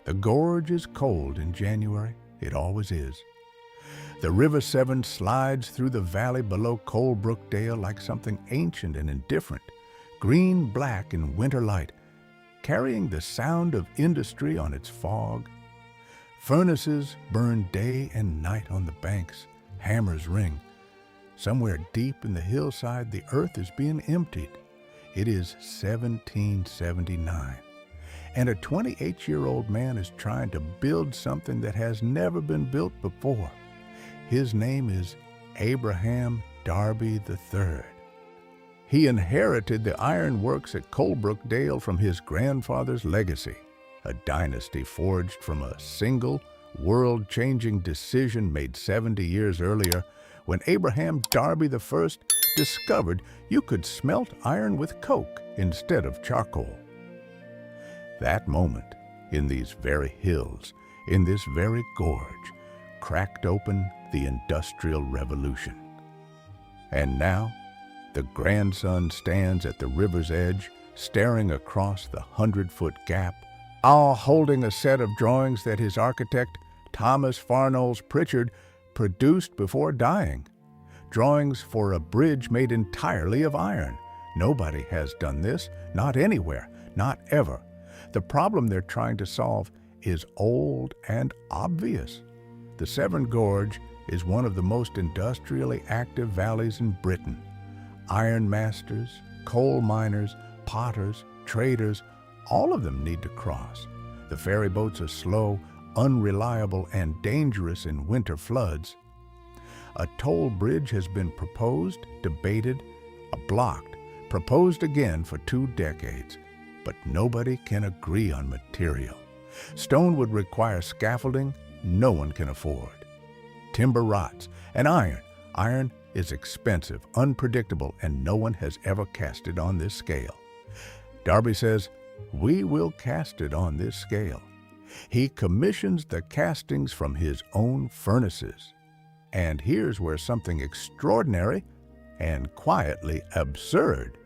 The gorge is cold in January. It always is. The River Severn slides through the valley below Coalbrookdale like something ancient and indifferent, green-black in winter light, carrying the sound of industry on its fog. Furnaces burn day and night on the banks. Hammers ring. Somewhere deep in the hillside, the earth is being emptied. It is 1779, and a 28-year-old man is trying to build something that has never been built before. His name is Abraham Darby III. He inherited the ironworks at Coalbrookdale from his grandfather's legacy, a dynasty forged from a single, world-changing decision made 70 years earlier when Abraham Darby I discovered you could smelt iron with coke instead of charcoal. That moment, in these very hills, in this very gorge, cracked open the Industrial Revolution. And now, the grandson stands at the river's edge, staring across the 100-foot gap, all holding a set of drawings that his architect, Thomas Pritchard, produced before dying. Drawings for a bridge made entirely of iron. Nobody has done this, not anywhere, not ever. The problem they're trying to solve is old and obvious. The Severn Gorge is one of the most industrially active valleys in Britain. Iron masters, coal miners, potters, traders, all of them need to cross. The ferry boats are slow, unreliable, and dangerous in winter floods. A toll bridge has been proposed, debated, blocked, proposed again for 2 decades, but nobody can agree on material. Stone would require scaffolding no one can afford. Timber rots, and iron is expensive, unpredictable, and no one has ever cast it on this scale. Darby says, "We will cast it on this scale." He commissions the castings from his own furnaces. And here's where something extraordinary and quietly absurd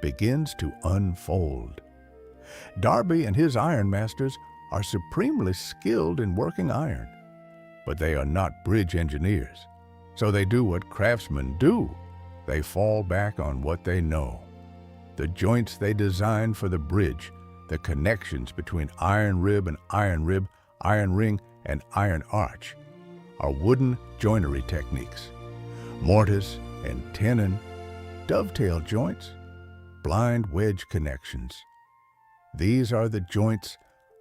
begins to unfold. Darby and his ironmasters are supremely skilled in working iron, but they are not bridge engineers. So they do what craftsmen do. They fall back on what they know. The joints they designed for the bridge, the connections between iron rib and iron rib, iron ring and iron arch, are wooden joinery techniques. Mortise and tenon, dovetail joints, blind wedge connections. These are the joints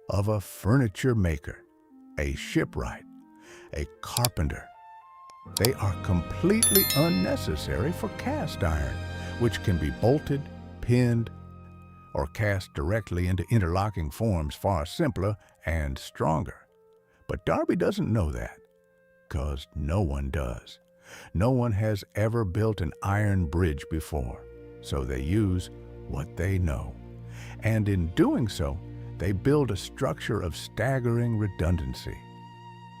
of a furniture maker, a shipwright, a carpenter. They are completely unnecessary for cast iron, which can be bolted, pinned, or cast directly into interlocking forms far simpler and stronger. But Darby doesn't know that, because no one does. No one has ever built an iron bridge before, so they use what they know. And in doing so, they build a structure of staggering redundancy.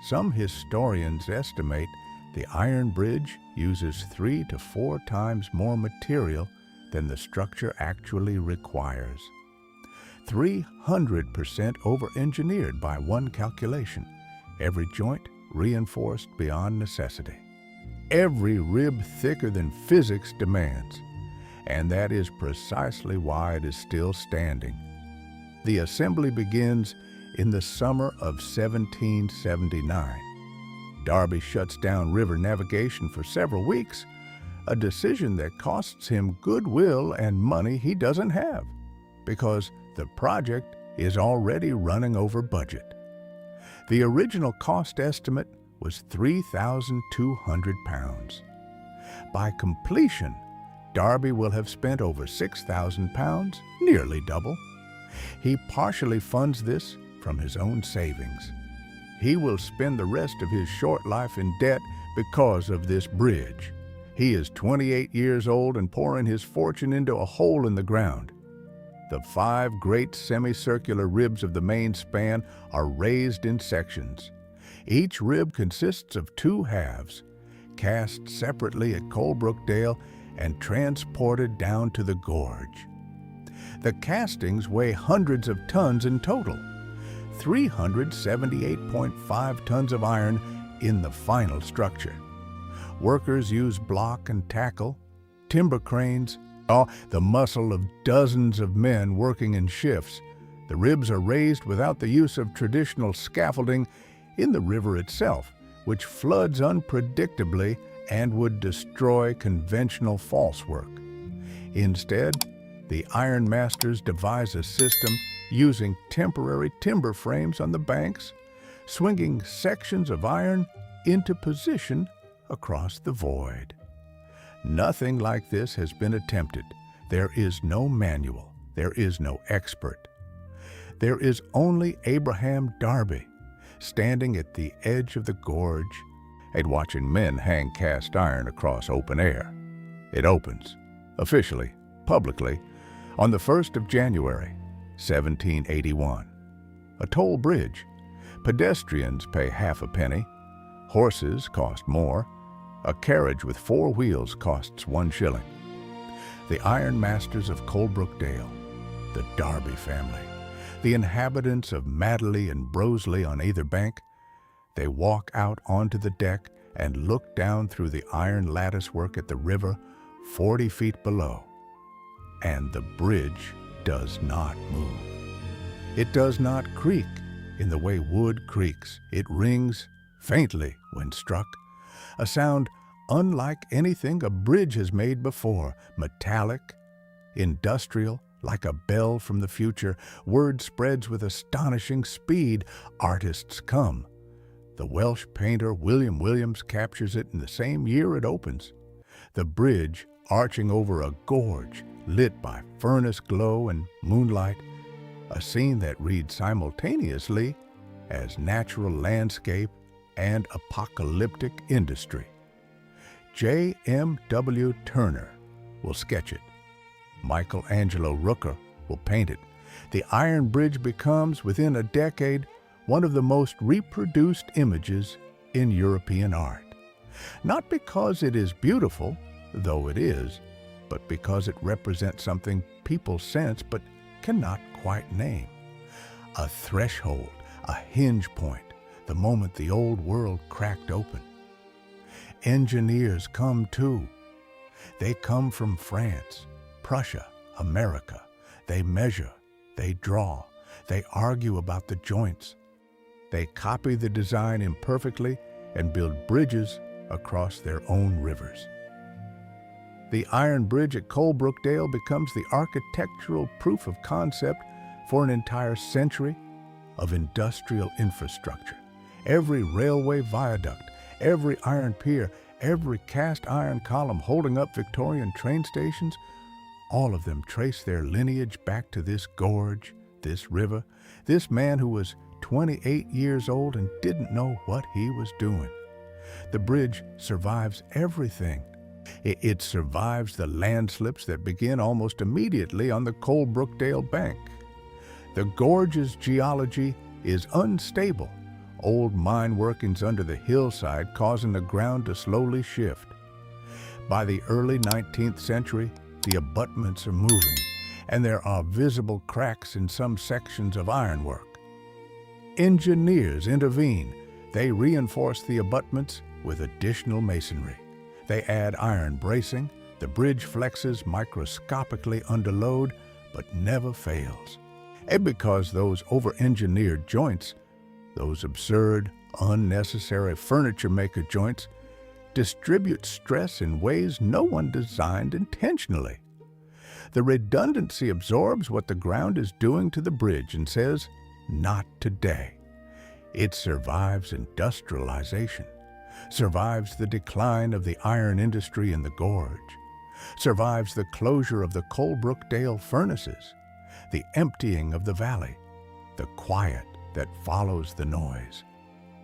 Some historians estimate the iron bridge uses 3 to 4 times more material than the structure actually requires. 300% over-engineered by one calculation, every joint reinforced beyond necessity. Every rib thicker than physics demands, and that is precisely why it is still standing. The assembly begins in the summer of 1779. Darby shuts down river navigation for several weeks, a decision that costs him goodwill and money he doesn't have, because the project is already running over budget. The original cost estimate was £3,200. By completion, Darby will have spent over £6,000, nearly double. He partially funds this from his own savings. He will spend the rest of his short life in debt because of this bridge. He is 28 years old and pouring his fortune into a hole in the ground. The 5 great semicircular ribs of the main span are raised in sections. Each rib consists of 2 halves, cast separately at Coalbrookdale and transported down to the gorge. The castings weigh hundreds of tons in total. 378.5 tons of iron in the final structure. Workers use block and tackle, timber cranes, the muscle of dozens of men working in shifts. The ribs are raised without the use of traditional scaffolding in the river itself, which floods unpredictably and would destroy conventional falsework. Instead, the ironmasters devise a system using temporary timber frames on the banks, swinging sections of iron into position across the void. Nothing like this has been attempted. There is no manual. There is no expert. There is only Abraham Darby, standing at the edge of the gorge and watching men hang cast iron across open air. It opens, officially, publicly, on the 1st of January, 1781. A toll bridge. Pedestrians pay half a penny. Horses cost more. A carriage with 4 wheels costs 1 shilling. The ironmasters of Coalbrookdale, the Darby family, the inhabitants of Madeley and Broseley on either bank, they walk out onto the deck and look down through the iron latticework at the river 40 feet below. And the bridge does not move. It does not creak in the way wood creaks. It rings faintly when struck, a sound unlike anything a bridge has made before, metallic, industrial, like a bell from the future. Word spreads with astonishing speed. Artists come. The Welsh painter William Williams captures it in the same year it opens. The bridge arching over a gorge lit by furnace glow and moonlight, a scene that reads simultaneously as natural landscape and apocalyptic industry. J.M.W. Turner will sketch it. Michelangelo Rooker will paint it. The Iron Bridge becomes, within a decade, one of the most reproduced images in European art. Not because it is beautiful, though it is, but because it represents something people sense but cannot quite name. A threshold, a hinge point, the moment the old world cracked open. Engineers come too. They come from France, Prussia, America. They measure, they draw, they argue about the joints. They copy the design imperfectly and build bridges across their own rivers. The Iron Bridge at Coalbrookdale becomes the architectural proof of concept for an entire century of industrial infrastructure. Every railway viaduct, every iron pier, every cast iron column holding up Victorian train stations, all of them trace their lineage back to this gorge, this river, this man who was 28 years old and didn't know what he was doing. The bridge survives everything. It survives the landslips that begin almost immediately on the Coalbrookdale bank. The gorge's geology is unstable, old mine workings under the hillside causing the ground to slowly shift. By the early 19th century, the abutments are moving, and there are visible cracks in some sections of ironwork. Engineers intervene. They reinforce the abutments with additional masonry. They add iron bracing. The bridge flexes microscopically under load, but never fails. And because those over-engineered joints, those absurd, unnecessary furniture-maker joints, distribute stress in ways no one designed intentionally. The redundancy absorbs what the ground is doing to the bridge and says, "Not today." It survives industrialization, survives the decline of the iron industry in the gorge, survives the closure of the Coalbrookdale furnaces, the emptying of the valley, the quiet that follows the noise.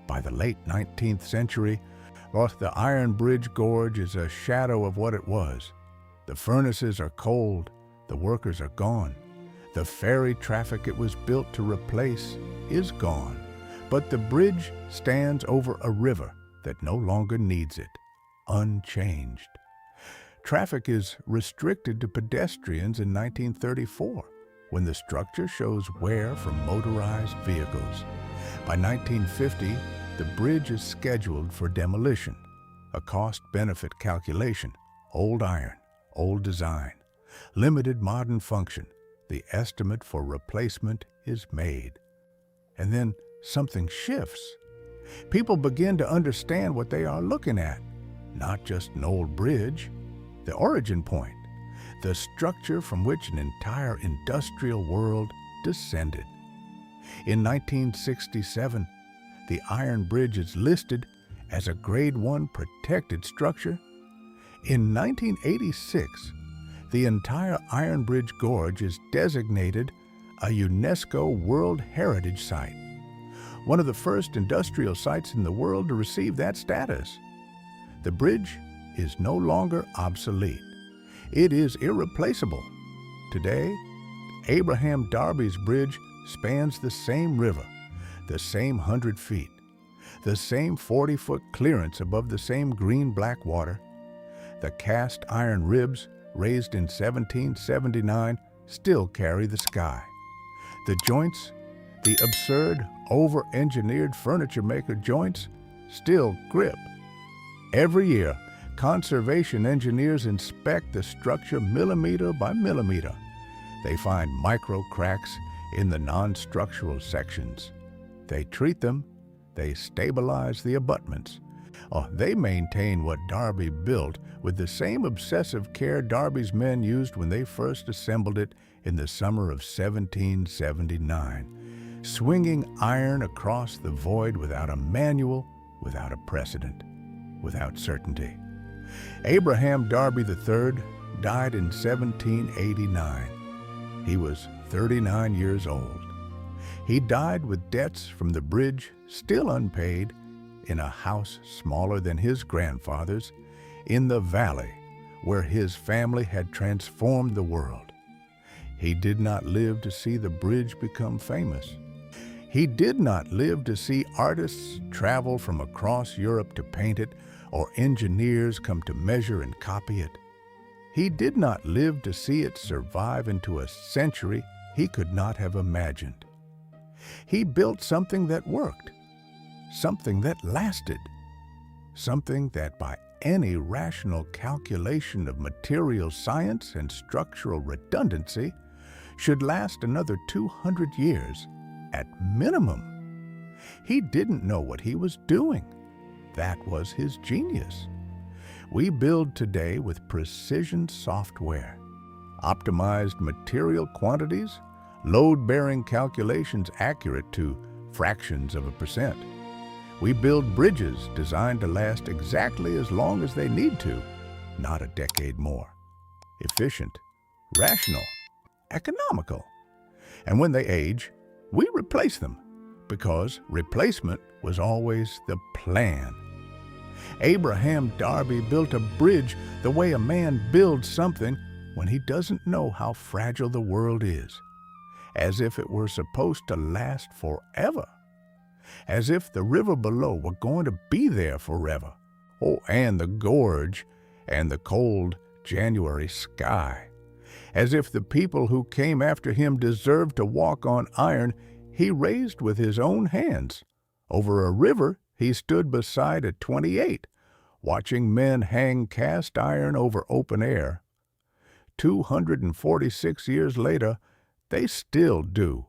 By the late 19th century, the Iron Bridge Gorge is a shadow of what it was. The furnaces are cold, the workers are gone. The ferry traffic it was built to replace is gone, but the bridge stands over a river that no longer needs it, unchanged. Traffic is restricted to pedestrians in 1934. when the structure shows wear from motorized vehicles. By 1950, the bridge is scheduled for demolition. A cost-benefit calculation, old iron, old design, limited modern function. The estimate for replacement is made. And then something shifts. People begin to understand what they are looking at. Not just an old bridge, the origin point, the structure from which an entire industrial world descended. In 1967, the Ironbridge is listed as a Grade 1 protected structure. In 1986, the entire Ironbridge Gorge is designated a UNESCO World Heritage Site, one of the first industrial sites in the world to receive that status. The bridge is no longer obsolete. It is irreplaceable. Today, Abraham Darby's bridge spans the same river, the same 100 feet, the same 40-foot clearance above the same green-black water. The cast iron ribs, raised in 1779, still carry the sky. The joints, the absurd, over-engineered furniture maker joints, still grip. Every year, conservation engineers inspect the structure millimeter by millimeter. They find micro cracks in the non-structural sections. They treat them, they stabilize the abutments. They maintain what Darby built with the same obsessive care Darby's men used when they first assembled it in the summer of 1779, swinging iron across the void without a manual, without a precedent, without certainty. Abraham Darby III died in 1789. He was 39 years old. He died with debts from the bridge still unpaid, in a house smaller than his grandfather's, in the valley where his family had transformed the world. He did not live to see the bridge become famous. He did not live to see artists travel from across Europe to paint it, or engineers come to measure and copy it. He did not live to see it survive into a century he could not have imagined. He built something that worked, something that lasted, something that by any rational calculation of material science and structural redundancy should last another 200 years at minimum. He didn't know what he was doing. That was his genius. We build today with precision software, optimized material quantities, load-bearing calculations accurate to fractions of a percent. We build bridges designed to last exactly as long as they need to, not a decade more. Efficient, rational, economical. And when they age, we replace them, because replacement was always the plan. Abraham Darby built a bridge the way a man builds something when he doesn't know how fragile the world is, as if it were supposed to last forever, as if the river below were going to be there forever, and the gorge and the cold January sky, as if the people who came after him deserved to walk on iron he raised with his own hands. Over a river he stood beside at 28, watching men hang cast iron over open air. 246 years later, they still do